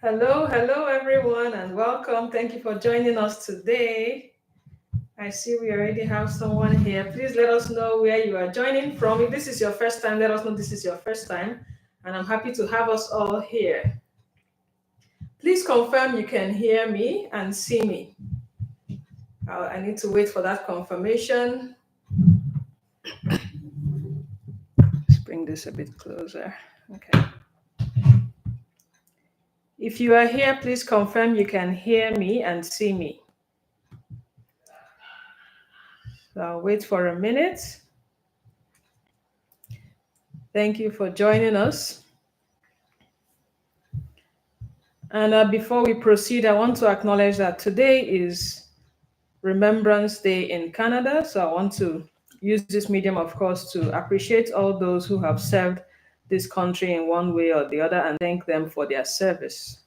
Hello everyone, and welcome. Thank you for joining us today. I see we already have someone here. Please let us know where you are joining from. If this is your first time, let us know this is your first time, and I'm happy to have us all here. Please confirm you can hear me and see me. I need to wait for that confirmation. Let's bring this a bit closer. Okay. If you are here, please confirm you can hear me and see me. So I'll wait for a minute. Thank you for joining us. And before we proceed, I want to acknowledge that today is Remembrance Day in Canada. So I want to use this medium, of course, to appreciate all those who have served this country in one way or the other and thank them for their service.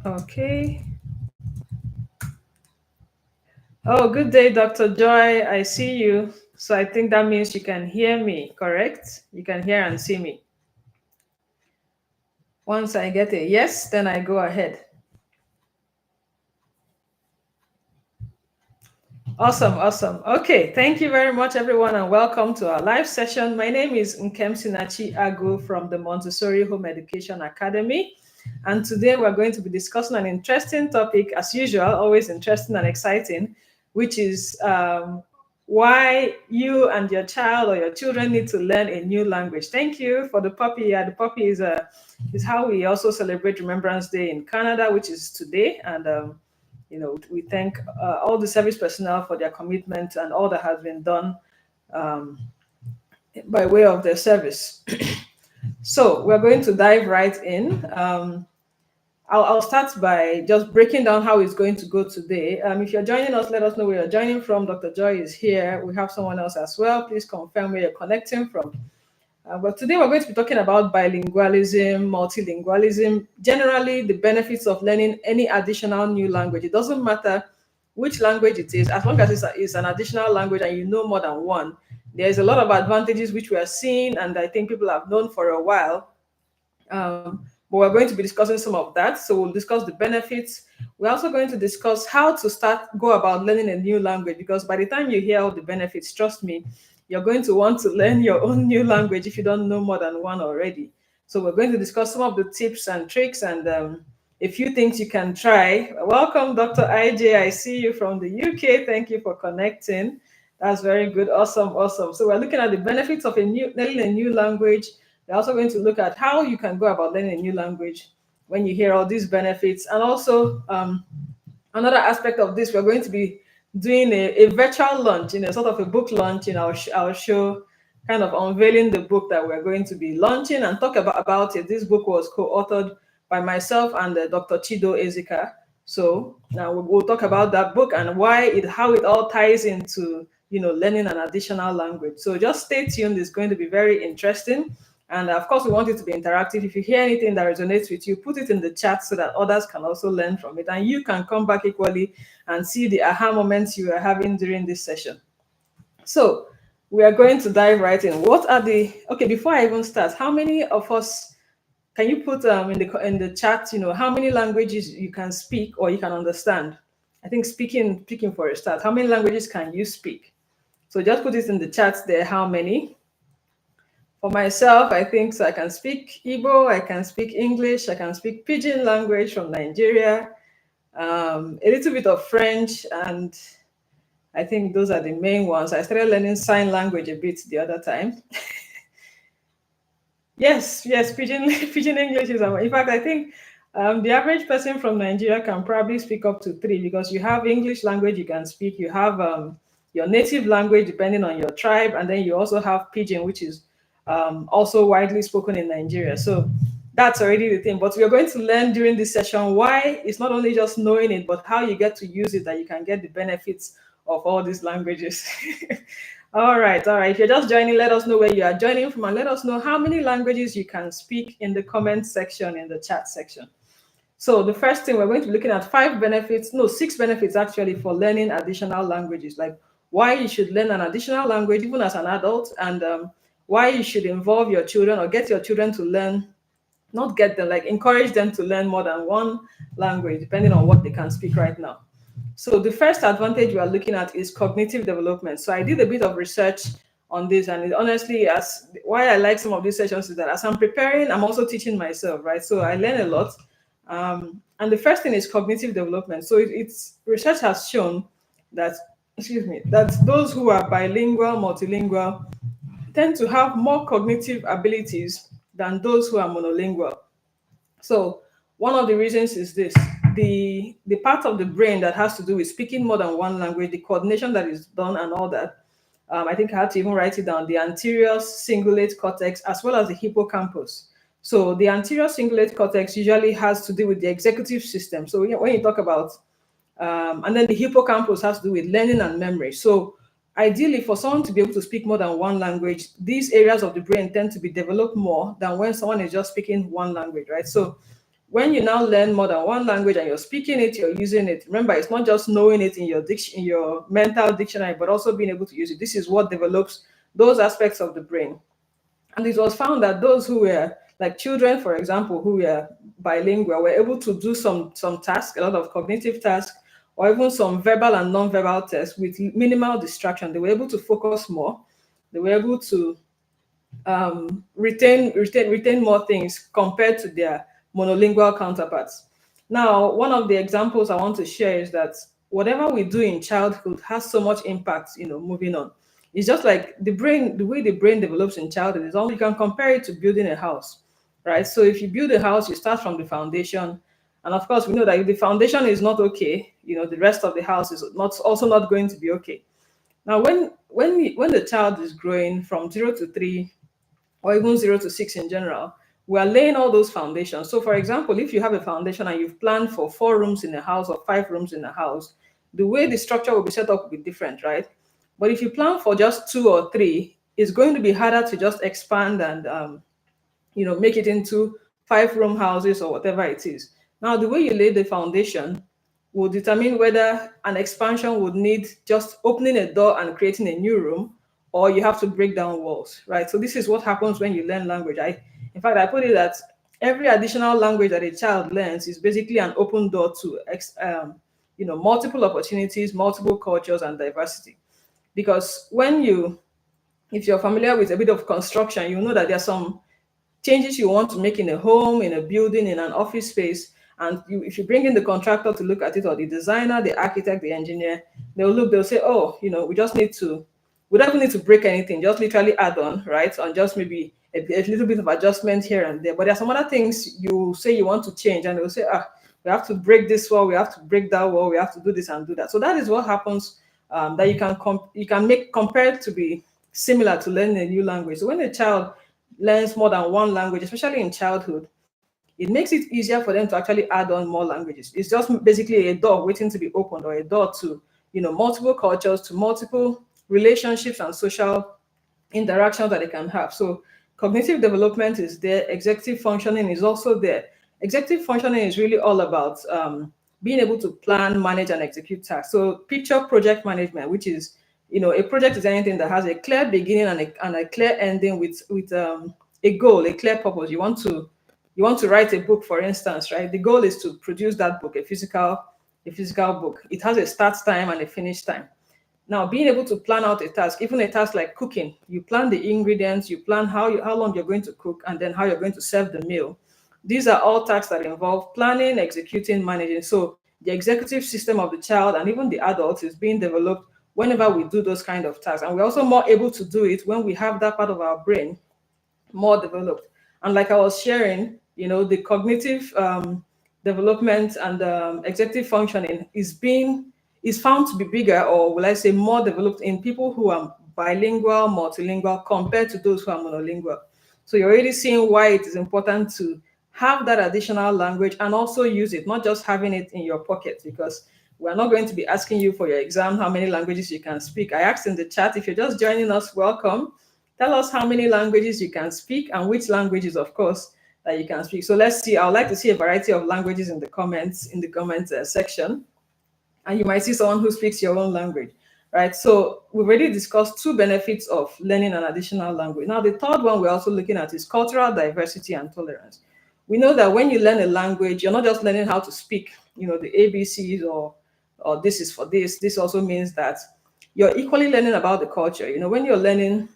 Okay. Oh, good day, Dr. Joy. I see you. So I think that means you can hear me, correct? You can hear and see me. Once I get a yes, then I go ahead. Awesome. Okay, thank you very much, everyone, and welcome to our live session. My name is Nkem Sinachi Agu from the Montessori Home Education Academy. And today we're going to be discussing an interesting topic, as usual, always interesting and exciting, which is why you and your child or your children need to learn a new language. Thank you for the puppy. Yeah, the puppy is how we also celebrate Remembrance Day in Canada, which is today. And we thank all the service personnel for their commitment and all that has been done by way of their service. So we're going to dive right in. I'll start by just breaking down how it's going to go today. If you're joining us, let us know where you're joining from. Dr. Joy is here. We have someone else as well. Please confirm where you're connecting from. But today we're going to be talking about bilingualism, multilingualism, generally the benefits of learning any additional new language. It doesn't matter which language it is, as long as it's an additional language and you know more than one. There's a lot of advantages which we are seeing, and I think people have known for a while. But we're going to be discussing some of that. So we'll discuss the benefits. We're also going to discuss how to go about learning a new language, because by the time you hear all the benefits, trust me, you're going to want to learn your own new language if you don't know more than one already. So we're going to discuss some of the tips and tricks and a few things you can try. Welcome, Dr. IJ. I see you from the UK. Thank you for connecting. That's very good. Awesome. So we're looking at the benefits of learning a new language. We're also going to look at how you can go about learning a new language when you hear all these benefits. And also another aspect of this, we're going to be doing a virtual launch, sort of a book launch in our show, kind of unveiling the book that we're going to be launching and talk about it. This book was co-authored by myself and Dr. Chido Ezika. So now we'll talk about that book and how it all ties into learning an additional language. So just stay tuned. It's going to be very interesting. And of course, we want it to be interactive. If you hear anything that resonates with you, put it in the chat so that others can also learn from it. And you can come back equally and see the aha moments you are having during this session. So we are going to dive right in. Okay, before I even start, how many of us, can you put in the chat, how many languages you can speak or you can understand? I think speaking for a start, how many languages can you speak? So just put it in the chat there, how many? For myself, I think so I can speak Igbo, I can speak English, I can speak Pidgin language from Nigeria, a little bit of French, and I think those are the main ones. I started learning sign language a bit the other time. Yes, Pidgin English is, in fact, I think the average person from Nigeria can probably speak up to 3, because you have English language you can speak, you have your native language depending on your tribe, and then you also have Pidgin, which is also widely spoken in Nigeria. So that's already the thing. But we are going to learn during this session why it's not only just knowing it, but how you get to use it, that you can get the benefits of all these languages. All right. If you're just joining, let us know where you are joining from and let us know how many languages you can speak in the comment section, in the chat section. So the first thing, we're going to be looking at six benefits actually for learning additional languages, like why you should learn an additional language even as an adult, and why you should involve your children or get your children to learn, not get them, like encourage them to learn more than one language, depending on what they can speak right now. So the first advantage we are looking at is cognitive development. So I did a bit of research on this, and honestly, as why I like some of these sessions is that as I'm preparing, I'm also teaching myself, right? So I learn a lot. And the first thing is cognitive development. So it's research has shown that, that those who are bilingual, multilingual, tend to have more cognitive abilities than those who are monolingual. So one of the reasons is this: the part of the brain that has to do with speaking more than one language, the coordination that is done and all that. I think I had to even write it down: the anterior cingulate cortex as well as the hippocampus. So the anterior cingulate cortex usually has to do with the executive system. So when you talk about, and then the hippocampus has to do with learning and memory. So ideally, for someone to be able to speak more than one language, these areas of the brain tend to be developed more than when someone is just speaking one language, right? So when you now learn more than one language and you're speaking it, you're using it. Remember, it's not just knowing it in your mental dictionary, but also being able to use it. This is what develops those aspects of the brain. And it was found that those who were like children, for example, who were bilingual, were able to do some tasks, a lot of cognitive tasks, or even some verbal and non-verbal tests with minimal distraction. They were able to focus more. They were able to retain more things compared to their monolingual counterparts. Now, one of the examples I want to share is that whatever we do in childhood has so much impact, moving on. It's just like the way the brain develops in childhood is all, you can compare it to building a house, right? So if you build a house, you start from the foundation. And of course, we know that if the foundation is not okay, the rest of the house is not going to be okay. Now, when the child is growing from 0 to 3, or even 0 to 6 in general, we are laying all those foundations. So, for example, if you have a foundation and you've planned for 4 rooms in a house or 5 rooms in a house, the way the structure will be set up will be different, right? But if you plan for just 2 or 3, it's going to be harder to just expand and make it into 5-room houses or whatever it is. Now, the way you lay the foundation will determine whether an expansion would need just opening a door and creating a new room, or you have to break down walls, right? So this is what happens when you learn language. In fact, I put it that every additional language that a child learns is basically an open door to multiple opportunities, multiple cultures, and diversity. Because if you're familiar with a bit of construction, you know that there are some changes you want to make in a home, in a building, in an office space. And if you bring in the contractor to look at it, or the designer, the architect, the engineer, they'll say, oh, we don't need to break anything, just literally add on, right? On just maybe a little bit of adjustment here and there. But there are some other things you say you want to change, and they'll say, we have to break this wall, we have to break that wall, we have to do this and do that. So that is what happens, that you can make compared to be similar to learning a new language. So when a child learns more than one language, especially in childhood, it makes it easier for them to actually add on more languages. It's just basically a door waiting to be opened, or a door to multiple cultures, to multiple relationships and social interactions that they can have. So cognitive development is there. Executive functioning is also there. Executive functioning is really all about being able to plan, manage, and execute tasks. So picture project management, which is, a project is anything that has a clear beginning and a clear ending with a goal, a clear purpose. You want to write a book, for instance, right? The goal is to produce that book, a physical book. It has a start time and a finish time. Now, being able to plan out a task, even a task like cooking, you plan the ingredients, you plan how long you're going to cook, and then how you're going to serve the meal. These are all tasks that involve planning, executing, managing. So the executive system of the child and even the adult is being developed whenever we do those kind of tasks. And we're also more able to do it when we have that part of our brain more developed. And like I was sharing, the cognitive development and executive functioning is found to be bigger, or will I say more developed, in people who are bilingual, multilingual, compared to those who are monolingual. So you're already seeing why it is important to have that additional language and also use it, not just having it in your pocket, because we're not going to be asking you for your exam how many languages you can speak. I asked in the chat, if you're just joining us, welcome. Tell us how many languages you can speak and which languages, of course, that you can speak. So let's see. I would like to see a variety of languages in the comments section, and you might see someone who speaks your own language, right? So we've already discussed two benefits of learning an additional language. Now, the third one we're also looking at is cultural diversity and tolerance. We know that when you learn a language, you're not just learning how to speak, the ABCs or this is for this. This also means that you're equally learning about the culture. When you're learning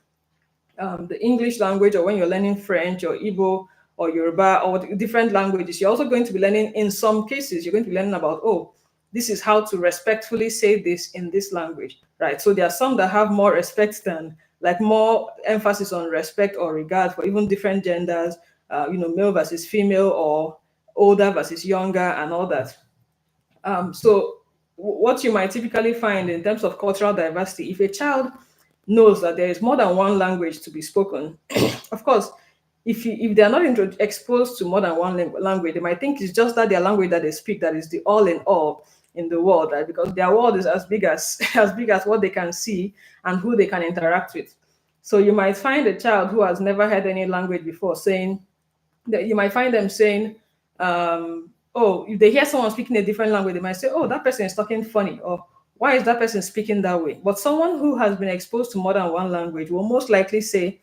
the English language, or when you're learning French or Igbo or Yoruba or different languages, you're also going to be learning, in some cases, you're going to be learning about, oh, this is how to respectfully say this in this language, right? So there are some that have more respect than, like, more emphasis on respect or regard for even different genders, male versus female, or older versus younger, and all that. So what you might typically find in terms of cultural diversity, if a child knows that there is more than one language to be spoken, of course, if they are not exposed to more than one language, they might think it's just that their language that they speak that is the all in all in the world, right? Because their world is as big as as big as what they can see and who they can interact with. So you might find a child who has never heard any language before saying that, you might find them saying, oh, if they hear someone speaking a different language, they might say, oh, that person is talking funny, or why is that person speaking that way? But someone who has been exposed to more than one language will most likely say,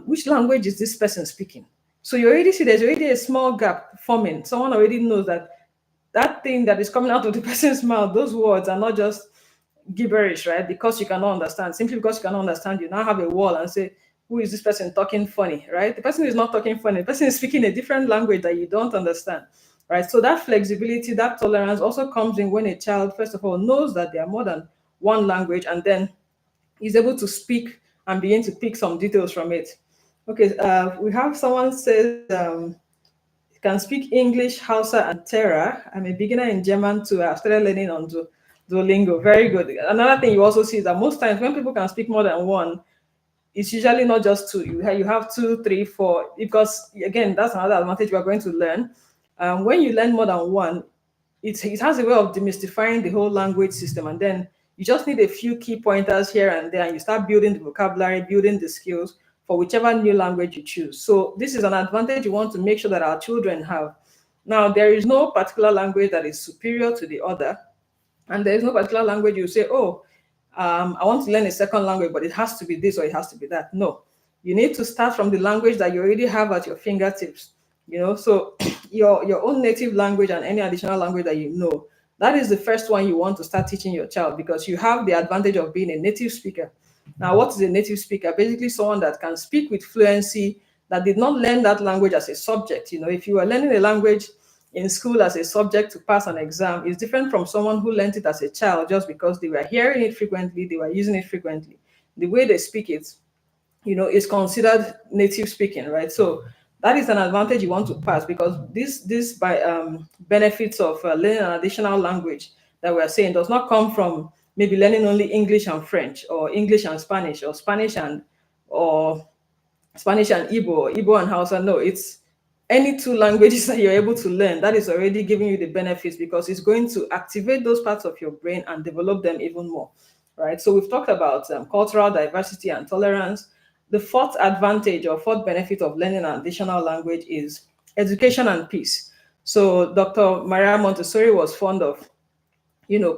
which language is this person speaking? So you already see there's already a small gap forming. Someone already knows that that thing that is coming out of the person's mouth, those words are not just gibberish, right? Because you cannot understand. Simply because you cannot understand, you now have a wall and say, who is this person talking funny, right? The person is not talking funny. The person is speaking a different language that you don't understand, right? So that flexibility, that tolerance also comes in when a child, first of all, knows that there are more than one language, and then is able to speak and begin to pick some details from it. Okay, we have someone says, can speak English, Hausa, and Terra. I'm a beginner in German too. I've started learning on Duolingo. Very good. Another thing you also see is that most times when people can speak more than one, it's usually not just two. You have two, three, four, because again, that's another advantage we are going to learn. When you learn more than one, it has a way of demystifying the whole language system, and then you just need a few key pointers here and there, and you start building the vocabulary, building the skills for whichever new language you choose. So this is an advantage you want to make sure that our children have. Now, there is no particular language that is superior to the other, and there is no particular language you say, oh, I want to learn a second language, but it has to be this or it has to be that. No, you need to start from the language that you already have at your fingertips. So your own native language and any additional language that you know, that is the first one you want to start teaching your child, because you have the advantage of being a native speaker. Now, what is a native speaker? Basically, someone that can speak with fluency, that did not learn that language as a subject. If you are learning a language in school as a subject to pass an exam, is different from someone who learned it as a child just because they were hearing it frequently, they were using it frequently. The way they speak it, is considered native speaking, right? So that is an advantage you want to pass, because this by benefits of learning an additional language that we're saying does not come from maybe learning only English and French, or English and Spanish, or Spanish and Igbo, or Igbo and Hausa. No, it's any two languages that you're able to learn. That is already giving you the benefits, because it's going to activate those parts of your brain and develop them even more, right? So we've talked about cultural diversity and tolerance. The fourth advantage or fourth benefit of learning an additional language is education and peace. So Dr. Maria Montessori was fond of,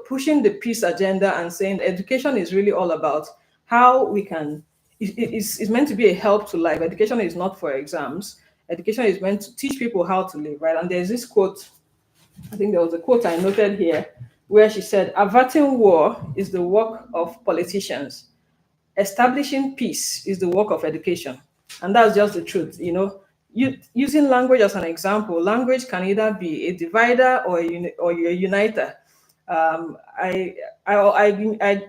pushing the peace agenda and saying education is really all about how we can, it's meant to be a help to life. Education is not for exams. Education is meant to teach people how to live, right? And there's this quote, I think there was a quote I noted here, where she said, averting war is the work of politicians. Establishing peace is the work of education. And that's just the truth. Using language as an example, language can either be a divider or a uniter. I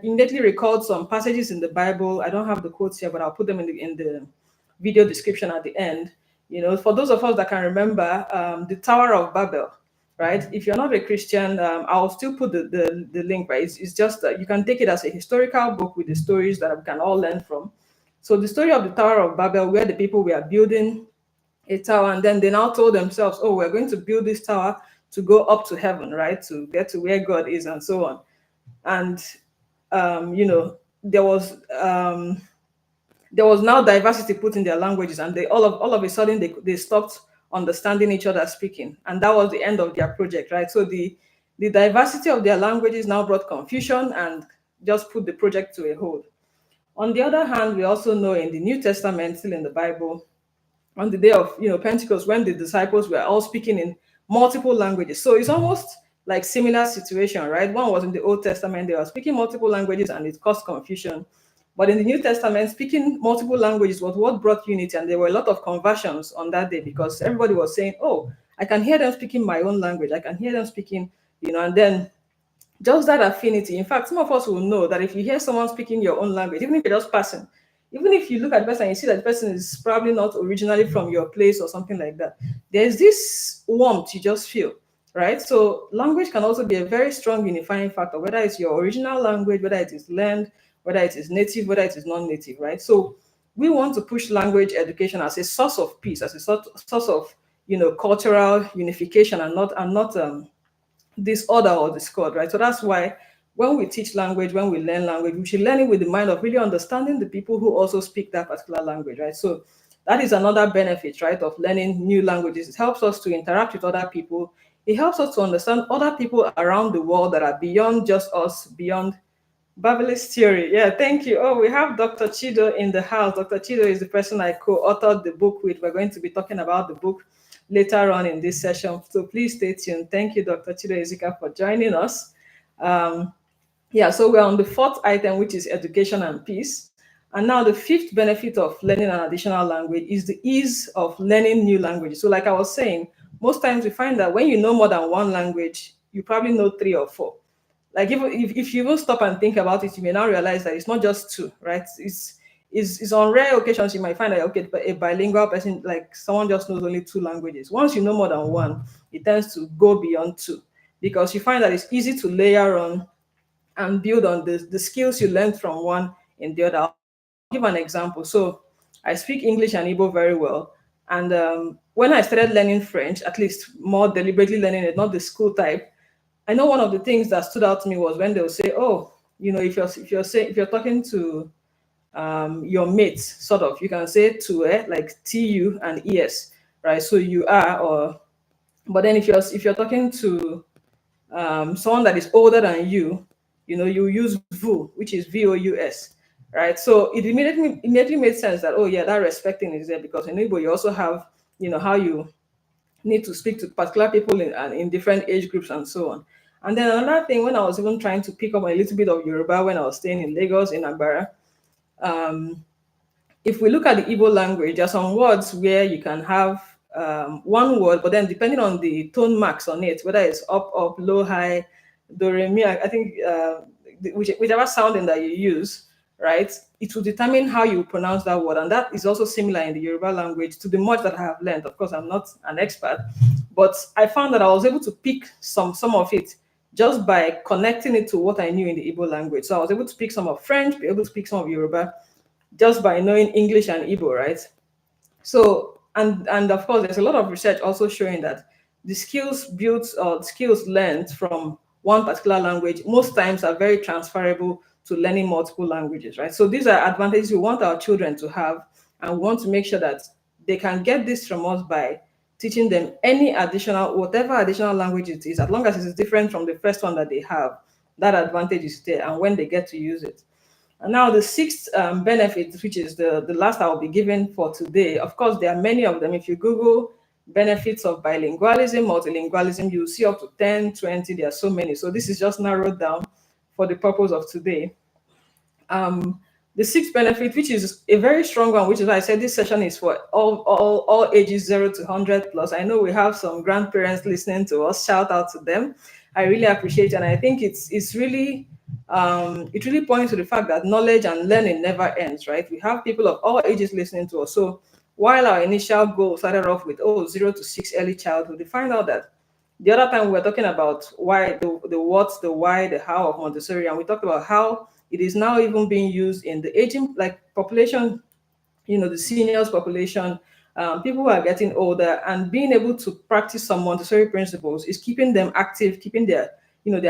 immediately recalled some passages in the Bible. I don't have the quotes here, but I'll put them in the video description at the end. For those of us that can remember, the Tower of Babel, right? If you're not a Christian, I'll still put the link, right? It's just that you can take it as a historical book with the stories that we can all learn from. So the story of the Tower of Babel, where the people were building a tower, and then they now told themselves, oh, we're going to build this tower to go up to heaven, right? To get to where God is, and so on. And there was now diversity put in their languages, and they all of a sudden they stopped understanding each other speaking. And that was the end of their project, right? So the diversity of their languages now brought confusion and just put the project to a hold. On the other hand, we also know in the New Testament, still in the Bible, on the day of Pentecost, when the disciples were all speaking in multiple languages. So it's almost like similar situation, right? One was in the Old Testament, they were speaking multiple languages and it caused confusion. But in the New Testament, speaking multiple languages was what brought unity, and there were a lot of conversions on that day because everybody was saying, oh, I can hear them speaking my own language. I can hear them speaking, and then just that affinity. In fact, some of us will know that if you hear someone speaking your own language, even if you're just passing, even if you look at the person and you see that the person is probably not originally from your place or something like that, there's this warmth you just feel, right? So language can also be a very strong unifying factor, whether it's your original language, whether it is learned, whether it is native, whether it is non-native, right? So we want to push language education as a source of peace, as a source of cultural unification, and not disorder or discord, right? So that's why when we teach language, when we learn language, we should learn it with the mind of really understanding the people who also speak that particular language, right? So that is another benefit, right, of learning new languages. It helps us to interact with other people. It helps us to understand other people around the world that are beyond just us, beyond Babylist theory. Yeah, thank you. Oh, we have Dr. Chido in the house. Dr. Chido is the person I co-authored the book with. We're going to be talking about the book later on in this session. So please stay tuned. Thank you, Dr. Chido Ezika, for joining us. Yeah, so we're on the fourth item, which is education and peace. And now the fifth benefit of learning an additional language is the ease of learning new languages. So like I was saying, most times we find that when you know more than one language, you probably know 3 or 4. Like if you even stop and think about it, you may now realize that it's not just 2, right? It's on rare occasions you might find that, okay, a bilingual person, like someone just knows only 2 languages. Once you know more than one, it tends to go beyond 2 because you find that it's easy to layer on and build on the skills you learned from one in the other. I'll give an example. So I speak English and Igbo very well. And when I started learning French, at least more deliberately learning it, not the school type, I know one of the things that stood out to me was when they'll say, "Oh, if you're talking to your mates, sort of, you can say to like tu and es, right? So you are, or but then if you're talking to someone that is older than you, you use vu, which is vous, right? So it immediately made sense that, oh yeah, that respecting is there because in Igbo you also have how you need to speak to particular people in different age groups and so on. And then another thing, when I was even trying to pick up a little bit of Yoruba when I was staying in Lagos, in Agbara, if we look at the Igbo language, there are some words where you can have one word, but then depending on the tone marks on it, whether it's up, low, high, do, re, mi, I think whichever sounding that you use, right, it will determine how you pronounce that word. And that is also similar in the Yoruba language to the much that I have learned. Of course, I'm not an expert, but I found that I was able to pick some of it just by connecting it to what I knew in the Igbo language. So I was able to pick some of French, be able to pick some of Yoruba, just by knowing English and Igbo, right? So, and of course, there's a lot of research also showing that the skills built or skills learned from one particular language most times are very transferable to learning multiple languages, right? So these are advantages we want our children to have, and we want to make sure that they can get this from us by teaching them whatever additional language it is, as long as it is different from the first one that they have, that advantage is there, and when they get to use it. And now the sixth benefit, which is the last I will be giving for today. Of course, there are many of them. If you Google benefits of bilingualism, multilingualism, you'll see up to 10, 20. There are so many. So this is just narrowed down for the purpose of today. The sixth benefit, which is a very strong one, which is why I said this session is for all ages 0 to 100 plus. I know we have some grandparents listening to us. Shout out to them. I really appreciate it. And I think it's really it really points to the fact that knowledge and learning never ends, right? We have people of all ages listening to us. So while our initial goal started off with 0 to 6 early childhood, we find out that the other time we were talking about why the what, the why, the how of Montessori, and we talked about how it is now even being used in the aging population, the seniors population, people who are getting older, and being able to practice some Montessori principles is keeping them active, keeping their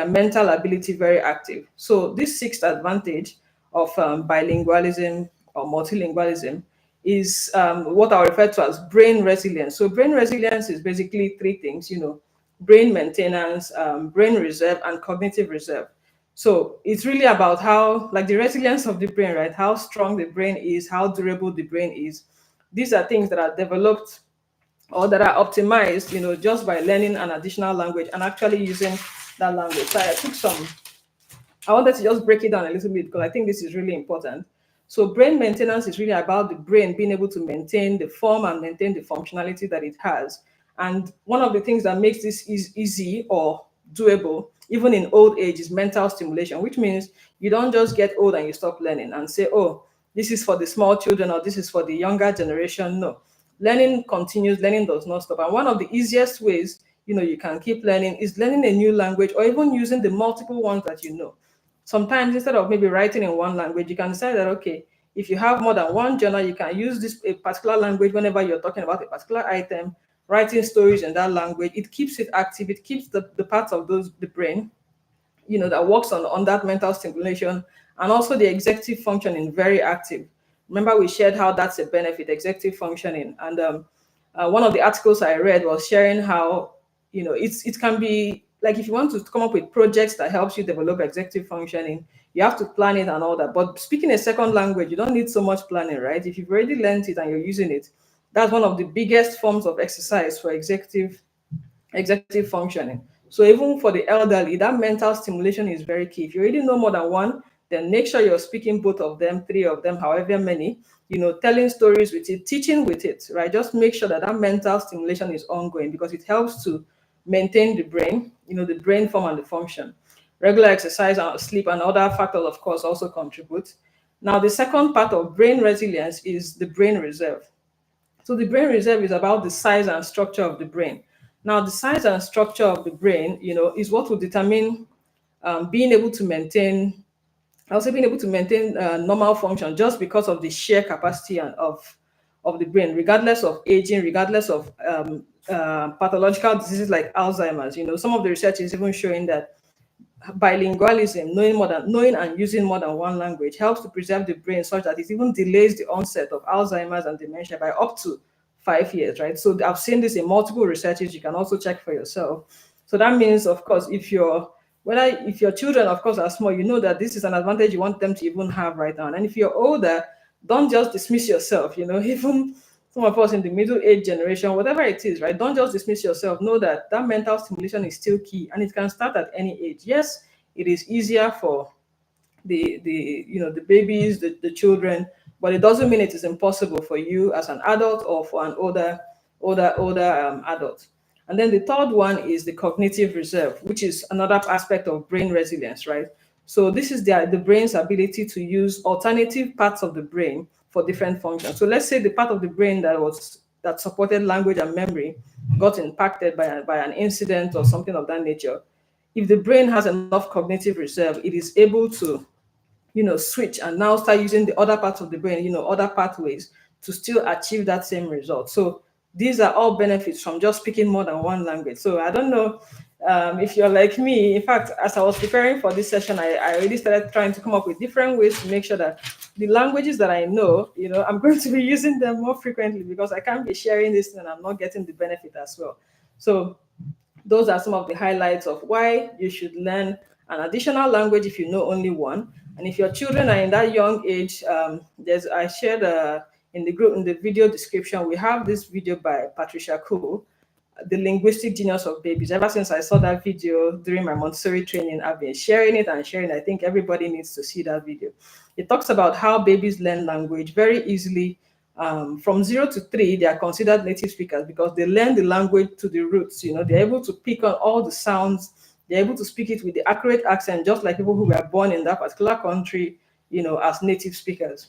mental ability very active. So this sixth advantage of bilingualism or multilingualism is what I refer to as brain resilience. So brain resilience is basically three things, brain maintenance, brain reserve, and cognitive reserve. So it's really about how, like the resilience of the brain, right? How strong the brain is, how durable the brain is. These are things that are developed or that are optimized, just by learning an additional language and actually using that language. So I wanted to just break it down a little bit because I think this is really important. So brain maintenance is really about the brain being able to maintain the form and maintain the functionality that it has. And one of the things that makes this easy or doable, even in old age, is mental stimulation, which means you don't just get old and you stop learning and say, oh, this is for the small children or this is for the younger generation. No, learning continues, learning does not stop. And one of the easiest ways you can keep learning is learning a new language or even using the multiple ones that you know. Sometimes instead of maybe writing in one language, you can decide that, okay, if you have more than one journal, you can use this a particular language whenever you're talking about a particular item, writing stories in that language. It keeps it active. It keeps the parts of the brain, that works on that mental stimulation, and also the executive functioning very active. Remember, we shared how that's a benefit, executive functioning. And one of the articles I read was sharing how, it can be like if you want to come up with projects that helps you develop executive functioning, you have to plan it and all that. But speaking a second language, you don't need so much planning, right? If you've already learned it and you're using it, that's one of the biggest forms of exercise for executive functioning. So even for the elderly, that mental stimulation is very key. If you already know more than one, then make sure you're speaking both of them, three of them, however many, telling stories with it, teaching with it, right? Just make sure that that mental stimulation is ongoing because it helps to maintain the brain, the brain form and the function. Regular exercise and sleep and other factors, of course, also contribute. Now, the second part of brain resilience is the brain reserve. So the brain reserve is about the size and structure of the brain. Now, the size and structure of the brain, is what will determine being able to maintain, also being able to maintain normal function just because of the sheer capacity of the brain, regardless of aging, regardless of pathological diseases like Alzheimer's. Some of the research is even showing that bilingualism, knowing and using more than one language, helps to preserve the brain such that it even delays the onset of Alzheimer's and dementia by up to 5 years, right? So I've seen this in multiple researches. You can also check for yourself. So that means, of course, if your children, of course, are small, you know that this is an advantage you want them to even have right now. And if you're older, don't just dismiss yourself. Even some of us in the middle age generation, whatever it is, right? Don't just dismiss yourself. Know that that mental stimulation is still key, and it can start at any age. Yes, it is easier for the babies, the children, but it doesn't mean it is impossible for you as an adult or for an older adult. And then the third one is the cognitive reserve, which is another aspect of brain resilience, right? So this is the brain's ability to use alternative parts of the brain for different functions. So let's say the part of the brain that supported language and memory got impacted by an incident or something of that nature. If the brain has enough cognitive reserve, it is able to switch and now start using the other parts of the brain, other pathways to still achieve that same result. So these are all benefits from just speaking more than one language. So I don't know if you're like me. In fact, as I was preparing for this session, I already started trying to come up with different ways to make sure that the languages that I know, I'm going to be using them more frequently because I can't be sharing this and I'm not getting the benefit as well. So those are some of the highlights of why you should learn an additional language if you know only one. And if your children are in that young age, I shared in the group, in the video description, we have this video by Patricia Kuhl, the linguistic genius of babies. Ever since I saw that video during my Montessori training, I've been sharing it and sharing. I think everybody needs to see that video. It talks about how babies learn language very easily. From 0 to 3, they are considered native speakers because they learn the language to the roots. They're able to pick on all the sounds. They're able to speak it with the accurate accent, just like people who were born in that particular country, as native speakers.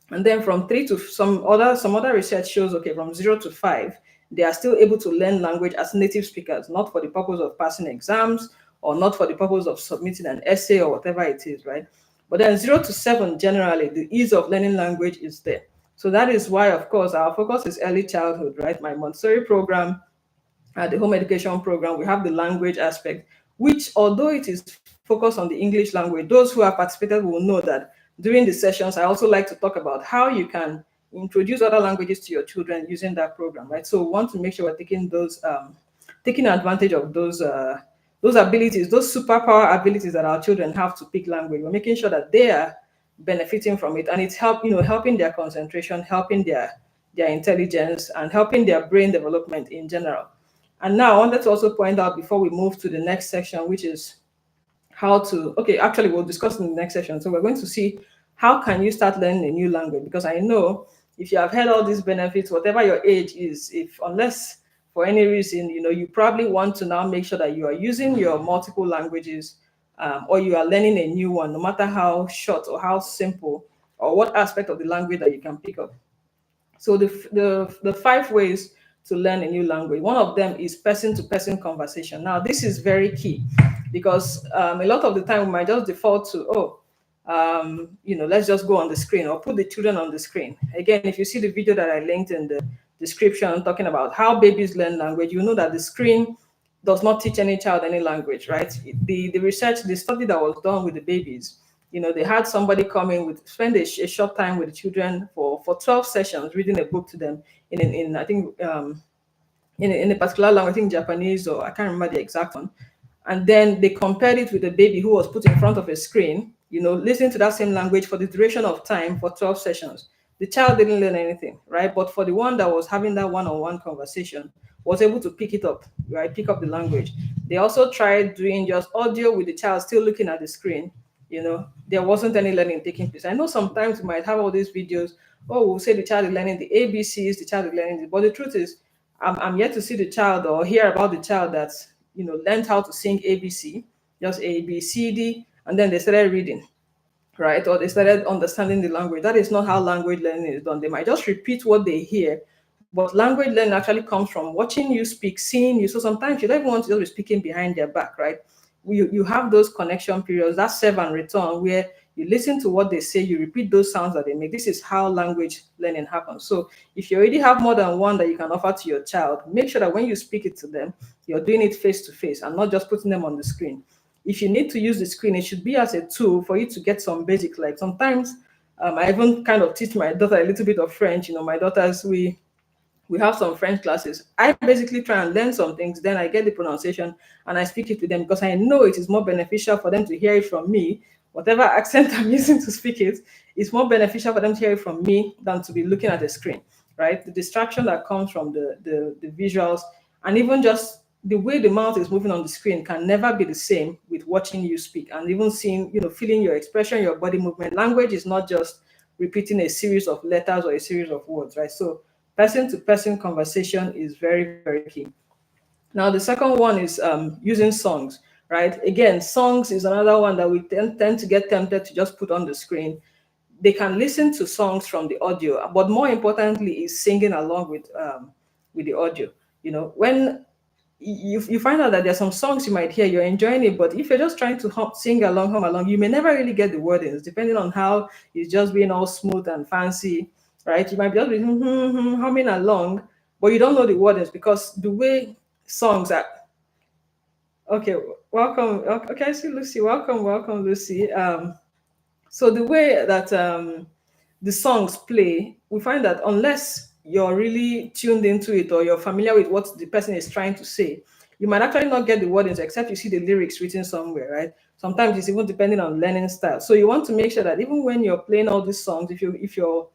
And then from 3 to some other research shows, okay, from 0 to 5, they are still able to learn language as native speakers, not for the purpose of passing exams or not for the purpose of submitting an essay or whatever it is, right? But then 0 to 7, generally, the ease of learning language is there. So that is why, of course, our focus is early childhood, right? My Montessori program, the home education program, we have the language aspect, which although it is focused on the English language, those who have participated will know that during the sessions, I also like to talk about how you can introduce other languages to your children using that program, right? So we want to make sure we're taking advantage of those abilities, those superpower abilities that our children have to pick language. We're making sure that they are benefiting from it, and it's helping their concentration, helping their intelligence, and helping their brain development in general. And now I wanted to also point out before we move to the next section, which is how to, okay, actually we'll discuss in the next session. So we're going to see how can you start learning a new language, because I know if you have heard all these benefits, whatever your age is, if unless for any reason, you probably want to now make sure that you are using your multiple languages, or you are learning a new one, no matter how short or how simple or what aspect of the language that you can pick up. So the 5 ways to learn a new language. One of them is person-to-person conversation. Now, this is very key because a lot of the time we might just default to, let's just go on the screen or put the children on the screen. Again, if you see the video that I linked in the description talking about how babies learn language, you know that the screen does not teach any child any language, right? The research, the study that was done with the babies, they had somebody come in spend a short time with the children for 12 sessions, reading a book to them in I think in a particular language, I think Japanese, or I can't remember the exact one. And then they compared it with a baby who was put in front of a screen, listening to that same language for the duration of time for 12 sessions. The child didn't learn anything, right? But for the one that was having that one-on-one conversation, was able to pick it up, right? Pick up the language. They also tried doing just audio with the child still looking at the screen. There wasn't any learning taking place. I know sometimes we might have all these videos, we'll say the child is learning the ABCs, the child is learning this, but the truth is, I'm yet to see the child or hear about the child that's learned how to sing ABC, just A B C D, and then they started reading, right? Or they started understanding the language. That is not how language learning is done. They might just repeat what they hear, but language learning actually comes from watching you speak, seeing you. So sometimes you don't even want to just be speaking behind their back, right? You have those connection periods, that serve and return, where you listen to what they say, you repeat those sounds that they make. This is how language learning happens. So if you already have more than one that you can offer to your child, make sure that when you speak it to them, you're doing it face to face and not just putting them on the screen. If you need to use the screen, it should be as a tool for you to get some basic, like sometimes I even kind of teach my daughter a little bit of French. My daughters, we have some French classes. I basically try and learn some things, then I get the pronunciation and I speak it to them because I know it is more beneficial for them to hear it from me. Whatever accent I'm using to speak it, it's more beneficial for them to hear it from me than to be looking at the screen, right? The distraction that comes from the visuals, and even just the way the mouth is moving on the screen can never be the same with watching you speak and even seeing, feeling your expression, your body movement. Language is not just repeating a series of letters or a series of words, right? So person-to-person conversation is very, very key. Now, the second one is using songs, right? Again, songs is another one that we tend to get tempted to just put on the screen. They can listen to songs from the audio, but more importantly is singing along with the audio. When you find out that there's some songs you might hear, you're enjoying it, but if you're just trying to sing along, hum along, you may never really get the wordings, depending on how it's just being all smooth and fancy, right? You might be just be humming along, but you don't know the wordings because the way songs are. Okay, welcome. Okay, I see Lucy. Welcome, Lucy. So the way that the songs play, we find that unless you're really tuned into it or you're familiar with what the person is trying to say, you might actually not get the wordings except you see the lyrics written somewhere, right? Sometimes it's even depending on learning style. So you want to make sure that even when you're playing all these songs, if you're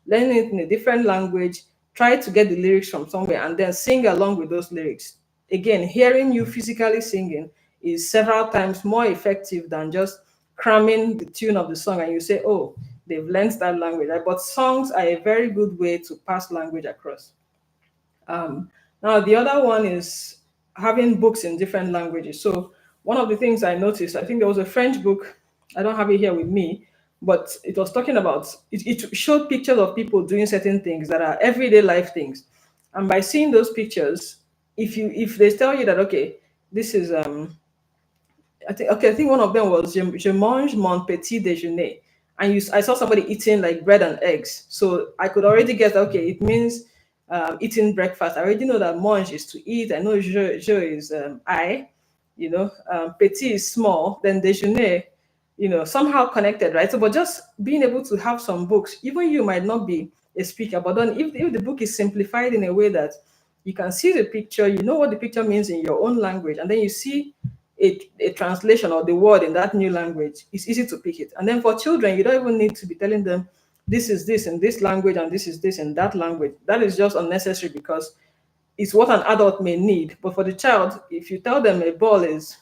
learning it in a different language, try to get the lyrics from somewhere and then sing along with those lyrics. Again, hearing you physically singing is several times more effective than just cramming the tune of the song and you say, oh, they've learned that language, right? But songs are a very good way to pass language across. Now, the other one is having books in different languages. So one of the things I noticed, I think there was a French book, I don't have it here with me, but it was talking about, it showed pictures of people doing certain things that are everyday life things. And by seeing those pictures, if they tell you that, okay, this is I think one of them was je mange mon petit déjeuner, and I saw somebody eating like bread and eggs, so I could already guess. Okay, it means eating breakfast. I already know that mange is to eat. I know je is I, petit is small, then déjeuner, somehow connected, right? So, but just being able to have some books, even you might not be a speaker. But then if the book is simplified in a way that you can see the picture, you know what the picture means in your own language, and then you see a translation or the word in that new language, it's easy to pick it. And then for children, you don't even need to be telling them this is this in this language and this is this in that language. That is just unnecessary because it's what an adult may need. But for the child, if you tell them a ball is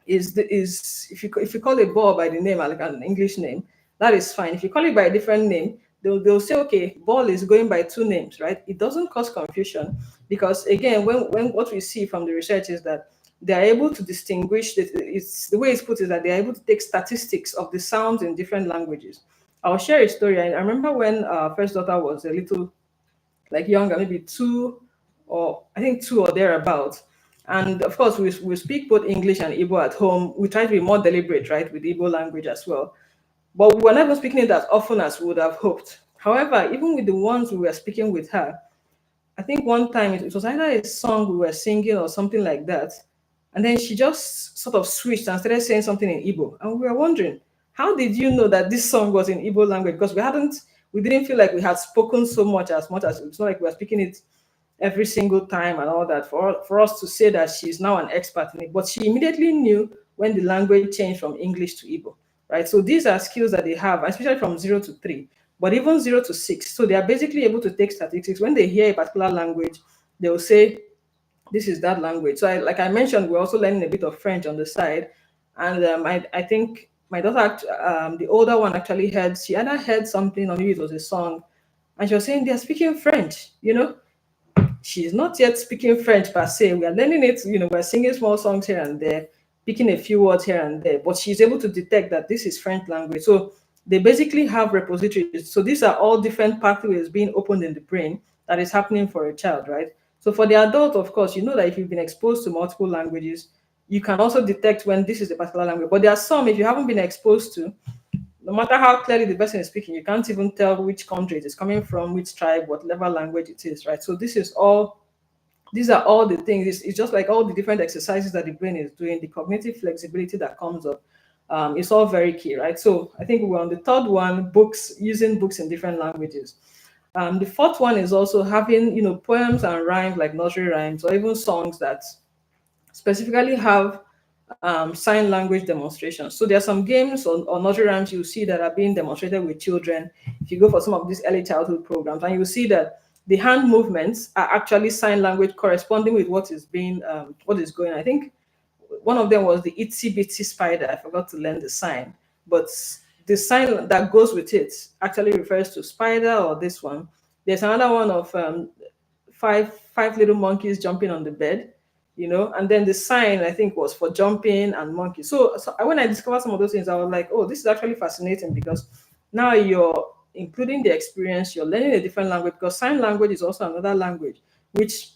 if you call a ball by the name like an English name, that is fine. If you call it by a different name, they'll say, okay, ball is going by two names, right? It doesn't cause confusion because again, when what we see from the research is that they are able to distinguish it's the way it's put is that they are able to take statistics of the sounds in different languages. I'll share a story. I remember when our first daughter was a little like younger, maybe two or I think two or thereabouts. And of course, we speak both English and Igbo at home. We try to be more deliberate, right, with Igbo language as well. But we were never speaking it as often as we would have hoped. However, even with the ones we were speaking with her, I think one time it was either a song we were singing or something like that. And then she just sort of switched and started saying something in Igbo. And we were wondering, how did you know that this song was in Igbo language? Because we didn't feel like we had spoken so much as it's not like we were speaking it every single time and all that for us to say that she's now an expert in it. But she immediately knew when the language changed from English to Igbo, right? So these are skills that they have, especially from 0 to 3, but even 0 to 6. So they are basically able to take statistics. When they hear a particular language, they will say, this is that language. So like I mentioned, we're also learning a bit of French on the side. And I think my daughter, the older one actually she either heard something or maybe it was a song. And she was saying, they're speaking French, she's not yet speaking French per se. We are learning it, we're singing small songs here and there, picking a few words here and there, but she's able to detect that this is French language. So they basically have repositories. So these are all different pathways being opened in the brain that is happening for a child, right? So for the adult, of course, you know that if you've been exposed to multiple languages, you can also detect when this is a particular language. But there are some, if you haven't been exposed to, no matter how clearly the person is speaking, you can't even tell which country it is coming from, which tribe, whatever language it is, right? So these are all the things. It's just like all the different exercises that the brain is doing, the cognitive flexibility that comes up. It's all very key, right? So I think we're on the third one, using books in different languages. The fourth one is also having, poems and rhymes like nursery rhymes or even songs that specifically have sign language demonstrations. So there are some games or nursery rhymes you see that are being demonstrated with children. If you go for some of these early childhood programs, and you see that the hand movements are actually sign language corresponding with what is going. I think one of them was the itsy bitsy spider. I forgot to learn the sign, but the sign that goes with it actually refers to spider or this one. There's another one of five little monkeys jumping on the bed, and then the sign I think was for jumping and monkey. So when I discovered some of those things, I was like, oh, this is actually fascinating because now you're including the experience, you're learning a different language because sign language is also another language which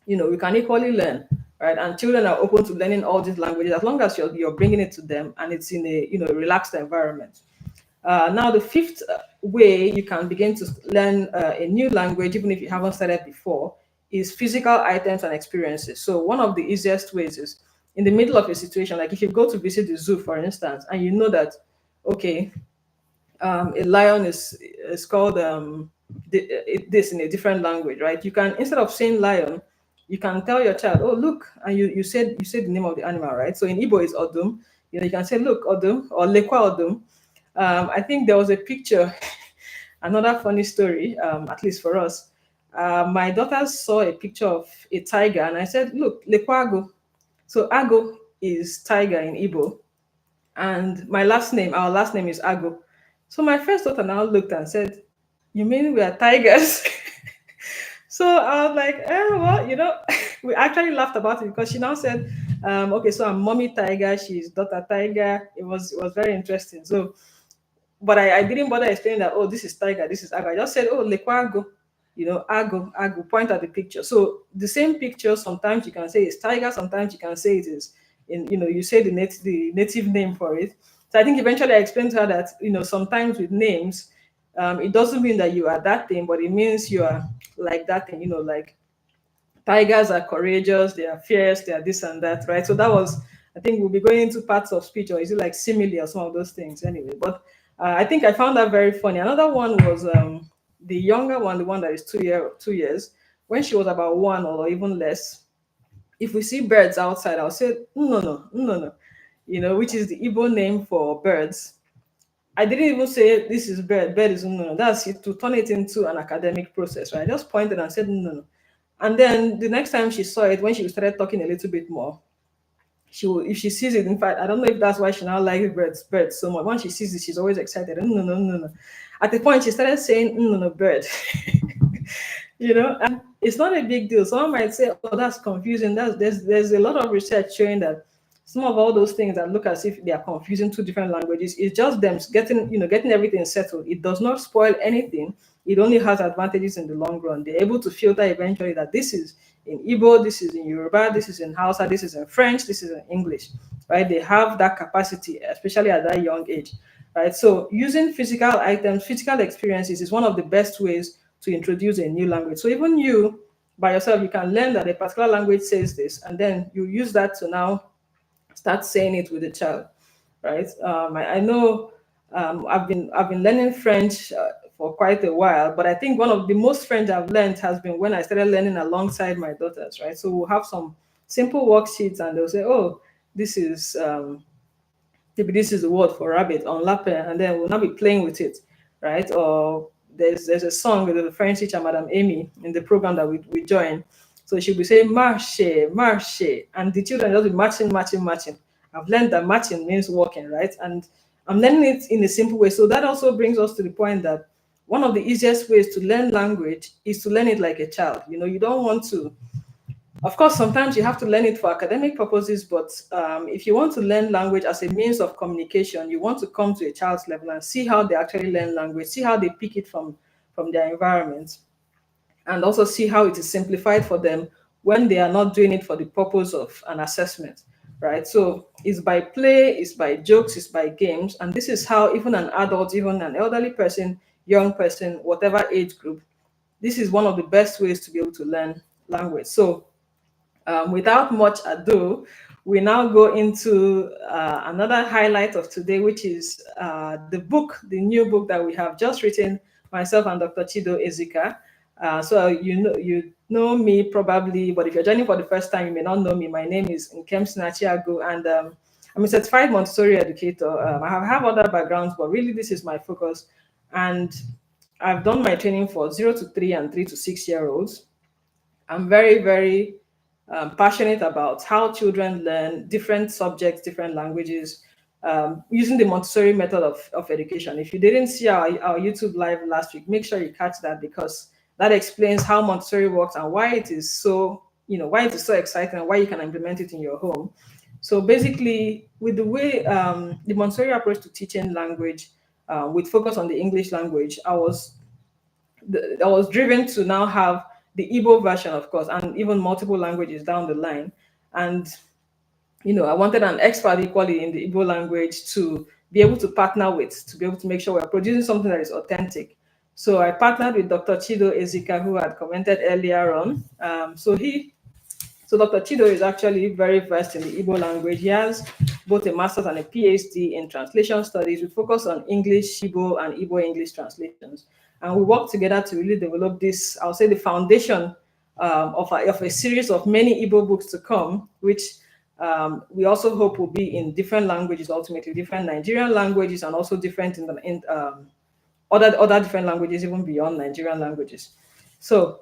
we can equally learn, right? And children are open to learning all these languages as long as you're bringing it to them and it's in a relaxed environment. Now, the fifth way you can begin to learn a new language, even if you haven't started before, is physical items and experiences. So one of the easiest ways is in the middle of a situation, like if you go to visit the zoo, for instance, and you know that, okay, a lion is called this in a different language, right? You can, instead of saying lion, you can tell your child, oh, look, and you said the name of the animal, right? So in Igbo it's Odum. You can say, look, Odum, or Lekwa Odum. I think there was a picture, another funny story, at least for us. My daughter saw a picture of a tiger, and I said, look, Lekwago. So Ago is tiger in Igbo, and our last name is Ago. So my first daughter now looked and said, you mean we are tigers? So I was like, well, we actually laughed about it because she now said, okay, so I'm mommy tiger, she's daughter tiger. It was very interesting. So but I didn't bother explaining that, oh, this is tiger, this is ago. I just said, oh, lekwago, ago, point at the picture. So the same picture, sometimes you can say it's tiger, sometimes you can say it is, you say the native name for it. So I think eventually I explained to her that, sometimes with names, it doesn't mean that you are that thing, but it means you are like that thing, like tigers are courageous, they are fierce, they are this and that, right? So that was, I think we'll be going into parts of speech, or is it like simile or some of those things anyway. But I think I found that very funny. Another one was The younger one, the one that is 2 years, when she was about 1 or even less, if we see birds outside, I'll say, no, no, no, no, which is the Igbo name for birds. I didn't even say this is bird, bird is no, no. That's it, to turn it into an academic process, right? I just pointed and said no, no. And then the next time she saw it, when she started talking a little bit more, she will, if she sees it, in fact, I don't know if that's why she now likes birds so much. Once she sees it, she's always excited. No, no, no, no. At the point, she started saying, no, no, bird. And it's not a big deal. Someone might say, oh, that's confusing. There's a lot of research showing that some of all those things that look as if they are confusing two different languages, it's just them getting everything settled. It does not spoil anything. It only has advantages in the long run. They're able to filter eventually that this is in Igbo, this is in Yoruba, this is in Hausa, this is in French, this is in English, right? They have that capacity, especially at that young age, right? So using physical items, physical experiences is one of the best ways to introduce a new language. So even you, by yourself, you can learn that a particular language says this, and then you use that to now start saying it with the child, right? I know I've been learning French for quite a while, but I think one of the most French I've learned has been when I started learning alongside my daughters, right? So we'll have some simple worksheets, and they'll say, "Oh, this is maybe this is the word for rabbit on lapin," and then we'll not be playing with it, right? Or there's a song with the French teacher, Madame Amy, in the program that we join. So she'll be saying marche, marche, and the children just be matching, matching, matching. I've learned that matching means walking, right? And I'm learning it in a simple way. So that also brings us to the point that one of the easiest ways to learn language is to learn it like a child. You don't want to, of course, sometimes you have to learn it for academic purposes, but if you want to learn language as a means of communication, you want to come to a child's level and see how they actually learn language, see how they pick it from their environment, and also see how it is simplified for them when they are not doing it for the purpose of an assessment, right? So it's by play, it's by jokes, it's by games, and this is how even an adult, even an elderly person, young person, whatever age group, this is one of the best ways to be able to learn language. So without much ado, we now go into another highlight of today, which is the new book that we have just written, myself and Dr. Chido Ezika. So you know me probably, but if you're joining for the first time, you may not know me. My name is Nkem Sinachiago, and I'm a certified Montessori educator. I have other backgrounds, but really this is my focus. And I've done my training for 0 to 3 and 3 to 6 year olds. I'm very, very passionate about how children learn different subjects, different languages, using the Montessori method of education. If you didn't see our YouTube live last week, make sure you catch that, because that explains how Montessori works and why it is so, why it is so exciting and why you can implement it in your home. So basically, with the way the Montessori approach to teaching language, with focus on the English language, I was driven to now have the Igbo version, of course, and even multiple languages down the line. And I wanted an expert equally in the Igbo language to be able to partner with, to be able to make sure we're producing something that is authentic. So I partnered with Dr. Chido Ezika, who had commented earlier on. So Dr. Chido is actually very versed in the Igbo language. He has both a master's and a PhD in translation studies. We focus on English, Igbo, and Igbo English translations. And we work together to really develop this, I'll say, the foundation of a series of many Igbo books to come, which we also hope will be in different languages, ultimately different Nigerian languages, and also different in other different languages, even beyond Nigerian languages. So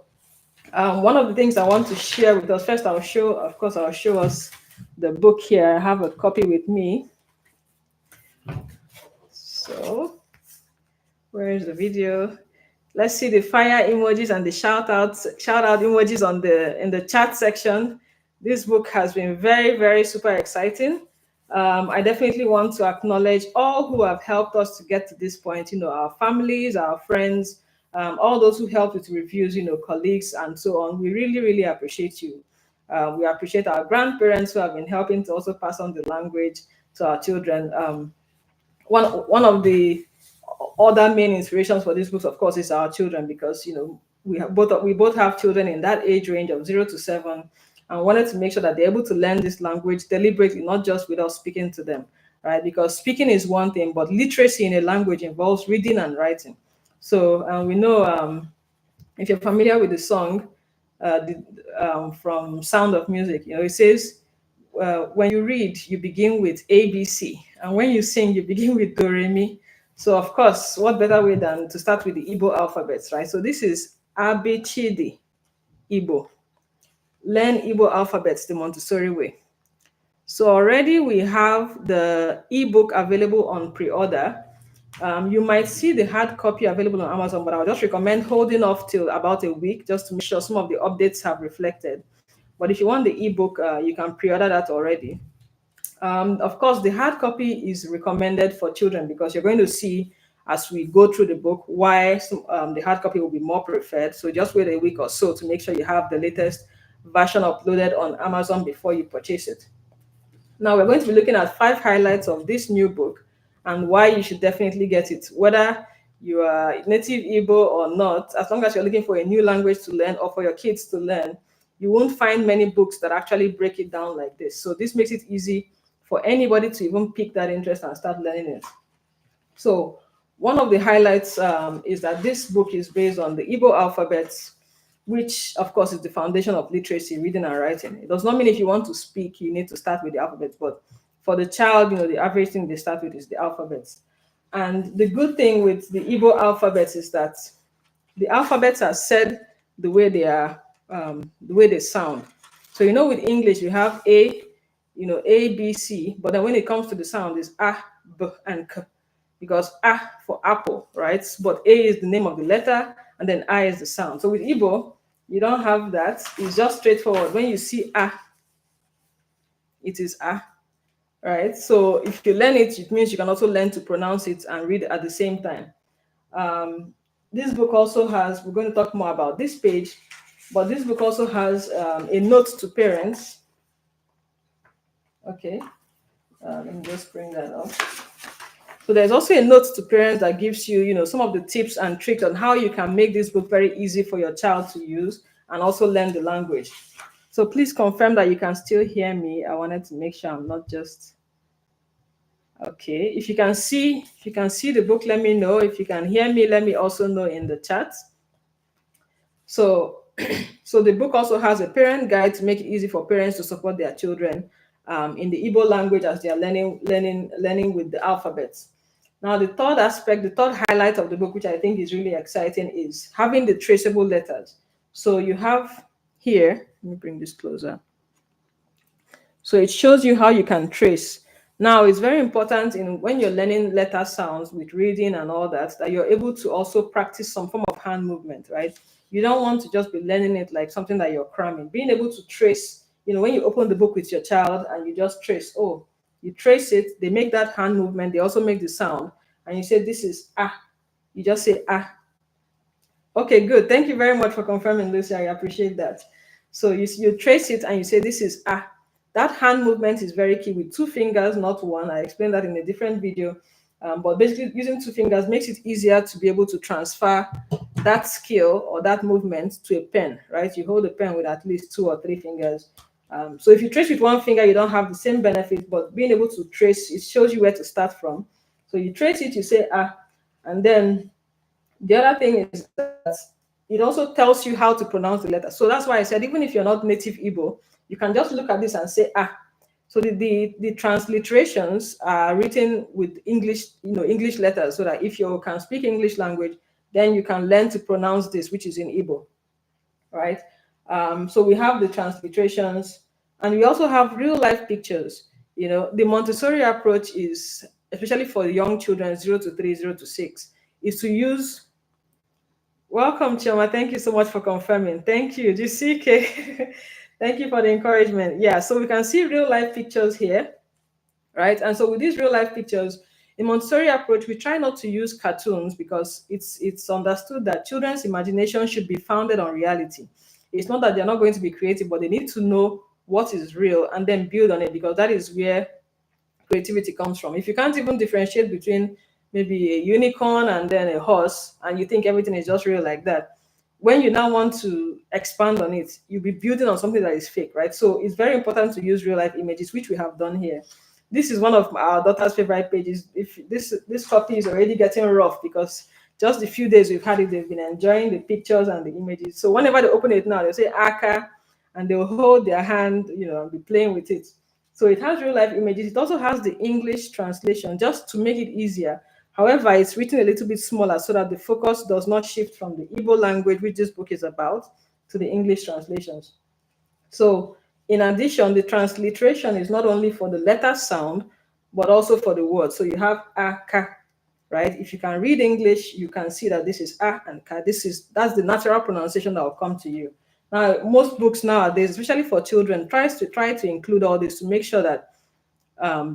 one of the things I want to share with us, first I'll show us the book here. I have a copy with me. So where is the video? Let's see the fire emojis and the shout out emojis in the chat section. This book has been very, very super exciting. I definitely want to acknowledge all who have helped us to get to this point, our families, our friends, all those who helped with reviews, colleagues and so on. We really, really appreciate you. We appreciate our grandparents who have been helping to also pass on the language to our children. One of the other main inspirations for this book, of course, is our children, because we both have children in that age range of 0 to 7, and wanted to make sure that they're able to learn this language deliberately, not just without speaking to them, right? Because speaking is one thing, but literacy in a language involves reading and writing. So we know, if you're familiar with the song, from Sound of Music, it says, when you read, you begin with A, B, C, and when you sing, you begin with Do, Re, Mi. So, of course, what better way than to start with the Igbo alphabets, right? So, this is ABCD Igbo. Learn Igbo alphabets the Montessori way. So, already we have the ebook available on pre order. You might see the hard copy available on Amazon, but I would just recommend holding off till about a week just to make sure some of the updates have reflected. But if you want the ebook, you can pre-order that already. Of course, the hard copy is recommended for children because you're going to see as we go through the book why the hard copy will be more preferred. So just wait a week or so to make sure you have the latest version uploaded on Amazon before you purchase it. Now we're going to be looking at 5 highlights of this new book and why you should definitely get it, whether you are native Igbo or not. As long as you're looking for a new language to learn or for your kids to learn, you won't find many books that actually break it down like this. So this makes it easy for anybody to even pick that interest and start learning it. So one of the highlights is that this book is based on the Igbo alphabets, which of course is the foundation of literacy, reading and writing. It does not mean if you want to speak, you need to start with the alphabet, but for the child, the average thing they start with is the alphabets. And the good thing with the Igbo alphabets is that the alphabets are said the way they are, the way they sound. So with English you have A, A, B, C, but then when it comes to the sound, it's A, B, and K, because A for apple, right? But A is the name of the letter, and then I is the sound. So with Igbo, you don't have that. It's just straightforward. When you see A, it is A, right? So if you learn it, it means you can also learn to pronounce it and read at the same time. This book also has, we're going to talk more about this page, but this book also has a note to parents. Okay, let me just bring that up. So there's also a note to parents that gives you, some of the tips and tricks on how you can make this book very easy for your child to use and also learn the language. So please confirm that you can still hear me. I wanted to make sure I'm not just... Okay, if you can see the book, let me know. If you can hear me, let me also know in the chat. So, so the book also has a parent guide to make it easy for parents to support their children in the Igbo language as they are learning with the alphabets. Now, the third highlight of the book, which I think is really exciting, is having the traceable letters. So you have here, let me bring this closer. So it shows you how you can trace. Now, it's very important when you're learning letter sounds with reading and all that you're able to also practice some form of hand movement, right? You don't want to just be learning it like something that you're cramming. Being able to trace, when you open the book with your child and you just trace, you trace it, they make that hand movement, they also make the sound, and you say, this is ah. You just say ah. Okay, good. Thank you very much for confirming, Lucy. I appreciate that. So you trace it and you say, this is ah. That hand movement is very key with 2 fingers, not 1. I explained that in a different video. But basically, using 2 fingers makes it easier to be able to transfer that skill or that movement to a pen, right? You hold a pen with at least 2 or 3 fingers. So if you trace with 1 finger, you don't have the same benefit, but being able to trace, it shows you where to start from. So you trace it, you say ah, and then the other thing is that it also tells you how to pronounce the letter. So that's why I said, even if you're not native Igbo, you can just look at this and say ah. So the transliterations are written with English, English letters, so that if you can speak English language, then you can learn to pronounce this, which is in Igbo, right? So we have the transliterations, and we also have real life pictures. The Montessori approach is, especially for young children, 0 to 3, 0 to 6, is to use... Welcome, Chioma. Thank you so much for confirming. Thank you, GCK. Thank you for the encouragement. Yeah, so we can see real life pictures here, right? And so with these real life pictures, in Montessori approach, we try not to use cartoons because it's understood that children's imagination should be founded on reality. It's not that they're not going to be creative, but they need to know what is real and then build on it, because that is where creativity comes from. If you can't even differentiate between maybe a unicorn and then a horse, and you think everything is just real like that, when you now want to expand on it, you'll be building on something that is fake, right? So it's very important to use real life images, which we have done here. This is one of our daughter's favorite pages. If this copy is already getting rough because just the few days we've had it, they've been enjoying the pictures and the images. So whenever they open it now, they'll say aka, and they'll hold their hand, and be playing with it. So it has real life images. It also has the English translation just to make it easier. However, it's written a little bit smaller so that the focus does not shift from the Igbo language, which this book is about, to the English translations. So in addition, the transliteration is not only for the letter sound, but also for the word. So you have aka, right? If you can read English, you can see that this is a and ka. That's the natural pronunciation that will come to you. Now, most books nowadays, especially for children, try to include all this to make sure that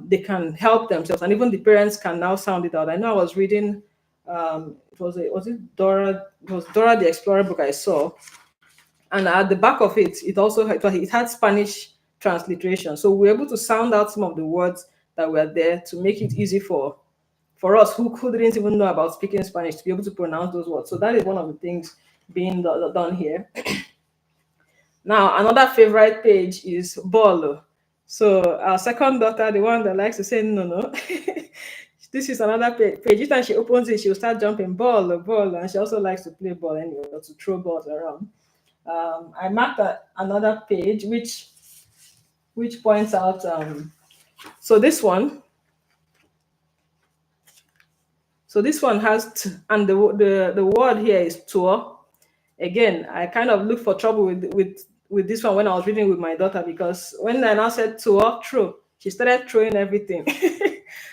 they can help themselves, and even the parents can now sound it out. I know I was reading, was it Dora? It was Dora the Explorer book I saw, and at the back of it, it had Spanish transliteration. So we were able to sound out some of the words that were there to make it easy for us who didn't even know about speaking Spanish to be able to pronounce those words. So that is one of the things being done here. Now, another favorite page is Bolo. So our second daughter, the one that likes to say no, this is another page. Each time she opens it, she'll start jumping ball, and she also likes to play ball anyway, or to throw balls around. I marked another page which points out. So this one has and the word here is tour. Again, I kind of looked for trouble with this one when I was reading with my daughter, because when I now said tour, throw, she started throwing everything.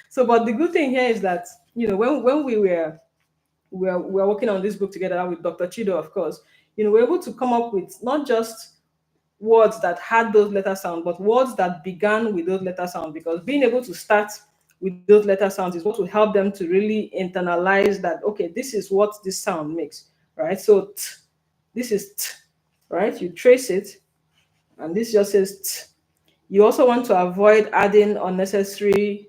So, but the good thing here is that when we were working on this book together with Dr. Chido, of course, we're able to come up with not just words that had those letter sounds, but words that began with those letter sounds, because being able to start with those letter sounds is what will help them to really internalize that, okay, this is what this sound makes, right? So this is t, right? You trace it, and this just says t. You also want to avoid adding unnecessary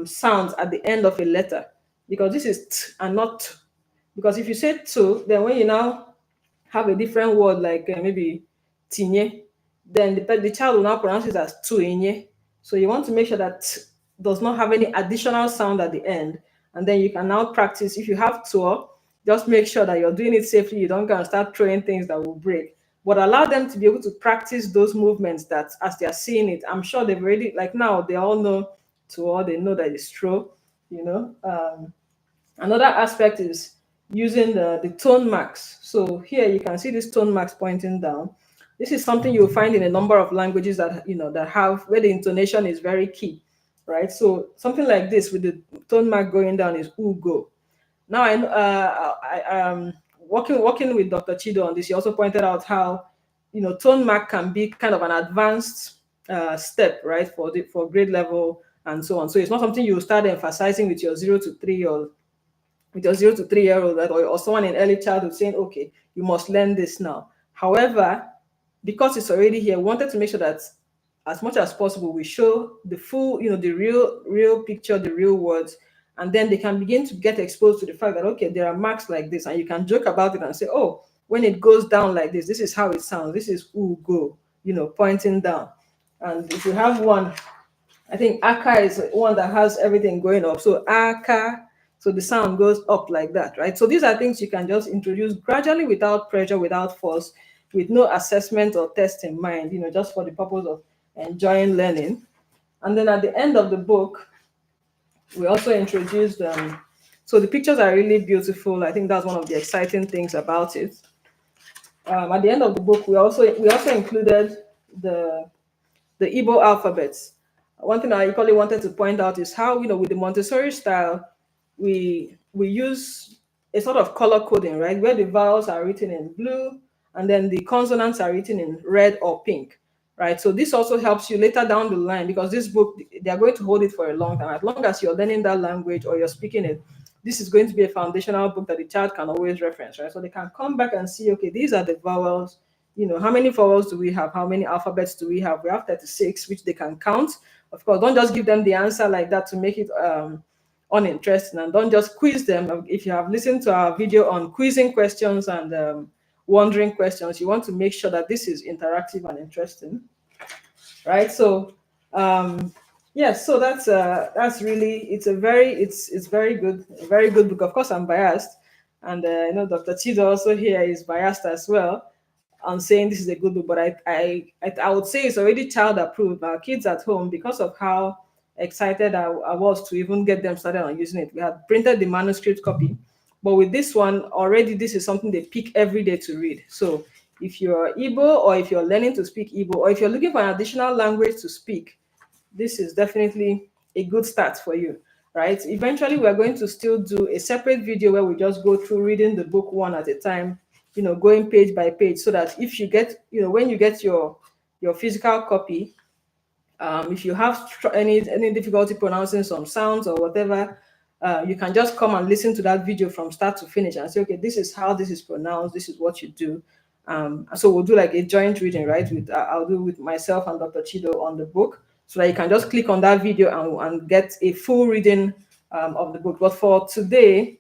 sounds at the end of a letter, because this is t and not t. Because if you say to, then when you now have a different word like maybe tinye, then the child will now pronounce it as tuinye. So you want to make sure that t does not have any additional sound at the end, and then you can now practice. If you have tour, just make sure that you're doing it safely. You don't go and start throwing things that will break, but allow them to be able to practice those movements that as they're seeing it. I'm sure they've already, like now, they all know tour, they know that it's true, Another aspect is using the tone marks. So here you can see these tone marks pointing down. This is something you'll find in a number of languages that have where the intonation is very key, right? So something like this with the tone mark going down is ugo. Now I working with Dr. Chido on this. He also pointed out how tone mark can be kind of an advanced step, right, for grade level and so on. So it's not something you start emphasizing with your 0 to 3 or with your 0 to 3 year old, right, or someone in early childhood saying, okay, you must learn this now. However, because it's already here, we wanted to make sure that as much as possible we show the full, the real picture, the real words, and then they can begin to get exposed to the fact that, okay, there are marks like this, and you can joke about it and say, oh, when it goes down like this is how it sounds. This is go, pointing down. And if you have one, I think aka is one that has everything going up. So aka, so the sound goes up like that, right? So these are things you can just introduce gradually without pressure, without force, with no assessment or test in mind, just for the purpose of enjoying learning. And then at the end of the book, we also introduced so the pictures are really beautiful. I think that's one of the exciting things about it. At the end of the book, we also included the Igbo alphabets. One thing I equally wanted to point out is how, with the Montessori style, we use a sort of color coding, right, where the vowels are written in blue and then the consonants are written in red or pink, right? So this also helps you later down the line, because this book, they are going to hold it for a long time. As long as you're learning that language or you're speaking it, this is going to be a foundational book that the child can always reference, right? So they can come back and see, okay, these are the vowels. How many vowels do we have? How many alphabets do we have? We have 36, which they can count. Of course, don't just give them the answer like that to make it uninteresting, and don't just quiz them. If you have listened to our video on quizzing questions and wondering questions, you want to make sure that this is interactive and interesting, right? So yes, so that's really, it's very good, a very good book. Of course, I'm biased, And Dr. Chido also here is biased as well on saying this is a good book, but I would say it's already child approved. Our kids at home, because of how excited I was to even get them started on using it. We had printed the manuscript copy, but with this one already, this is something they pick every day to read. So if you're Igbo, or if you're learning to speak Igbo, or if you're looking for an additional language to speak, this is definitely a good start for you, right? Eventually, we're going to still do a separate video where we just go through reading the book one at a time, going page by page, so that if you get, when you get your physical copy, if you have any difficulty pronouncing some sounds or whatever, you can just come and listen to that video from start to finish and say, okay, this is how this is pronounced, this is what you do. So we'll do like a joint reading, right? I'll do with myself and Dr. Chido on the book, so that you can just click on that video and get a full reading of the book. But for today,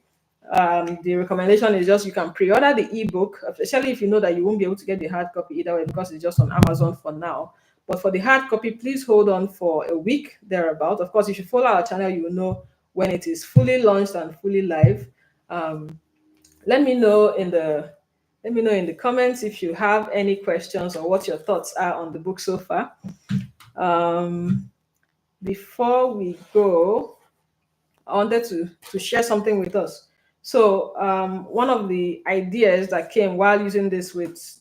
the recommendation is just you can pre-order the ebook, especially if you know that you won't be able to get the hard copy either way, because it's just on Amazon for now. But for the hard copy, please hold on for a week thereabout. Of course, if you follow our channel, you will know when it is fully launched and fully live. Let me know in the comments if you have any questions or what your thoughts are on the book so far. Before we go, I wanted to share something with us. So one of the ideas that came while using this with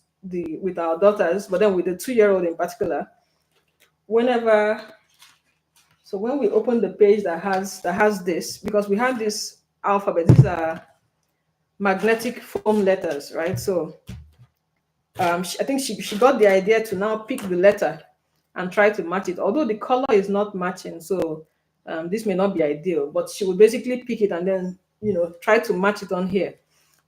our daughters, but then with the 2-year-old in particular, when we open the page that has this, because we have this alphabet, these are magnetic foam letters, right? So I think she got the idea to now pick the letter and try to match it, although the color is not matching, so this may not be ideal, but she would basically pick it and then try to match it on here.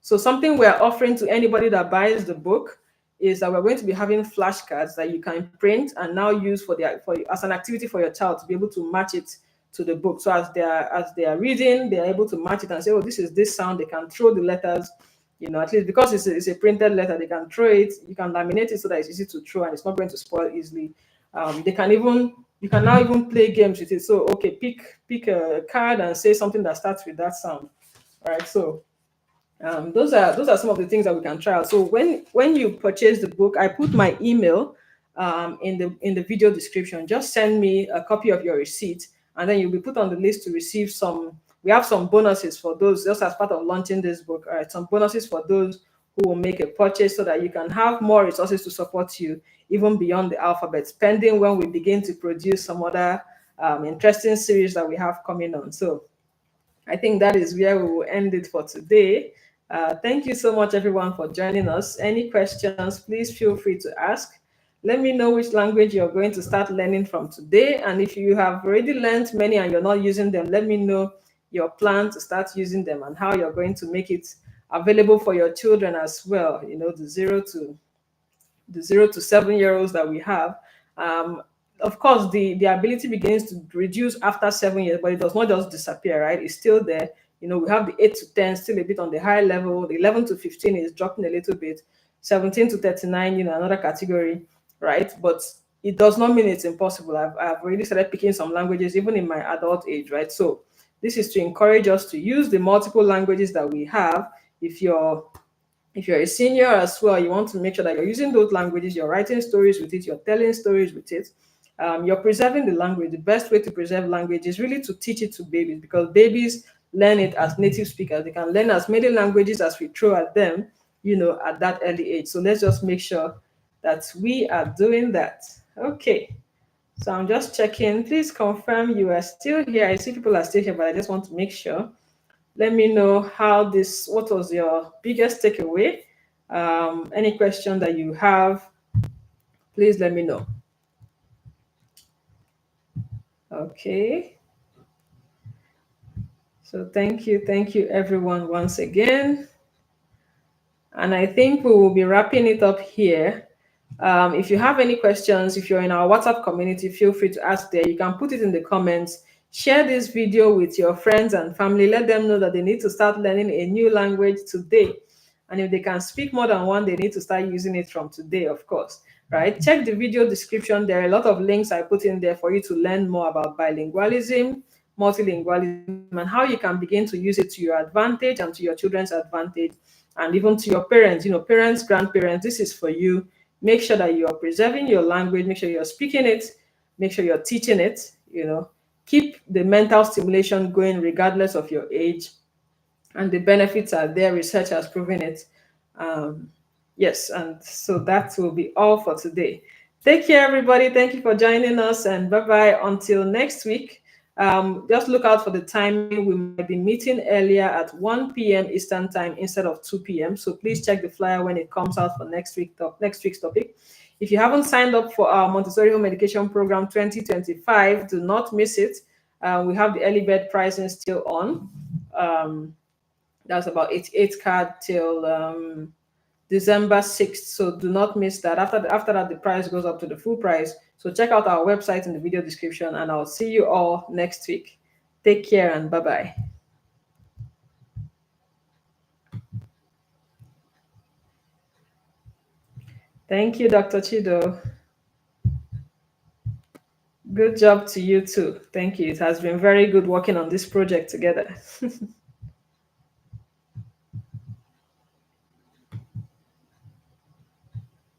So something we're offering to anybody that buys the book is that we're going to be having flashcards that you can print and now use as an activity for your child to be able to match it to the book. So as they are reading, they are able to match it and say, oh, this is this sound. They can throw the letters, at least because it's a printed letter, they can throw it. You can laminate it so that it's easy to throw and it's not going to spoil easily. You can now even play games with it. So okay, pick a card and say something that starts with that sound. All right, so those are some of the things that we can try out. So when you purchase the book, I put my email in the video description. Just send me a copy of your receipt, and then you'll be put on the list to receive some. We have some bonuses for those, just as part of launching this book. All right, some bonuses for those who will make a purchase, so that you can have more resources to support you even beyond the alphabet, pending when we begin to produce some other interesting series that we have coming on. So I think that is where we will end it for today. Thank you so much, everyone, for joining us. Any questions, please feel free to ask. Let me know which language you're going to start learning from today. And if you have already learned many and you're not using them, let me know your plan to start using them and how you're going to make it available for your children as well. The 0 to 7-year-olds that we have. Of course, the ability begins to reduce after 7 years, but it does not just disappear, right? It's still there. We have the 8 to 10 still a bit on the high level. The 11 to 15 is dropping a little bit. 17 to 39, another category, right? But it does not mean it's impossible. I've already started picking some languages, even in my adult age, right? So this is to encourage us to use the multiple languages that we have. If you're a senior as well, you want to make sure that you're using those languages, you're writing stories with it, you're telling stories with it. You're preserving the language. The best way to preserve language is really to teach it to babies, because babies learn it as native speakers. They can learn as many languages as we throw at them, at that early age. So let's just make sure that we are doing that. Okay. So I'm just checking. Please confirm you are still here. I see people are still here, but I just want to make sure. Let me know what was your biggest takeaway? Any question that you have, please let me know. Okay. So thank you everyone once again. And I think we will be wrapping it up here. If you have any questions, if you're in our WhatsApp community, feel free to ask there. You can put it in the comments. Share this video with your friends and family. Let them know that they need to start learning a new language today. And if they can speak more than one, they need to start using it from today, of course, right? Check the video description. There are a lot of links I put in there for you to learn more about bilingualism, multilingualism, and how you can begin to use it to your advantage and to your children's advantage, and even to your parents, parents, grandparents. This is for you. Make sure that you are preserving your language, make sure you're speaking it, make sure you're teaching it, keep the mental stimulation going regardless of your age, and the benefits are there. Research has proven it. Um, yes, and so that will be all for today. Take care, everybody. Thank you for joining us, and bye bye until next week. Just look out for the timing. We might be meeting earlier at 1 p.m. Eastern Time instead of 2 p.m. So please check the flyer when it comes out for next week's topic. If you haven't signed up for our Montessori Home Education Program 2025, do not miss it. We have the early bird pricing still on. That's about 88 card till December 6th. So do not miss that. After that, the price goes up to the full price. So check out our website in the video description, and I'll see you all next week. Take care and bye-bye. Thank you, Dr. Chido. Good job to you too. Thank you. It has been very good working on this project together.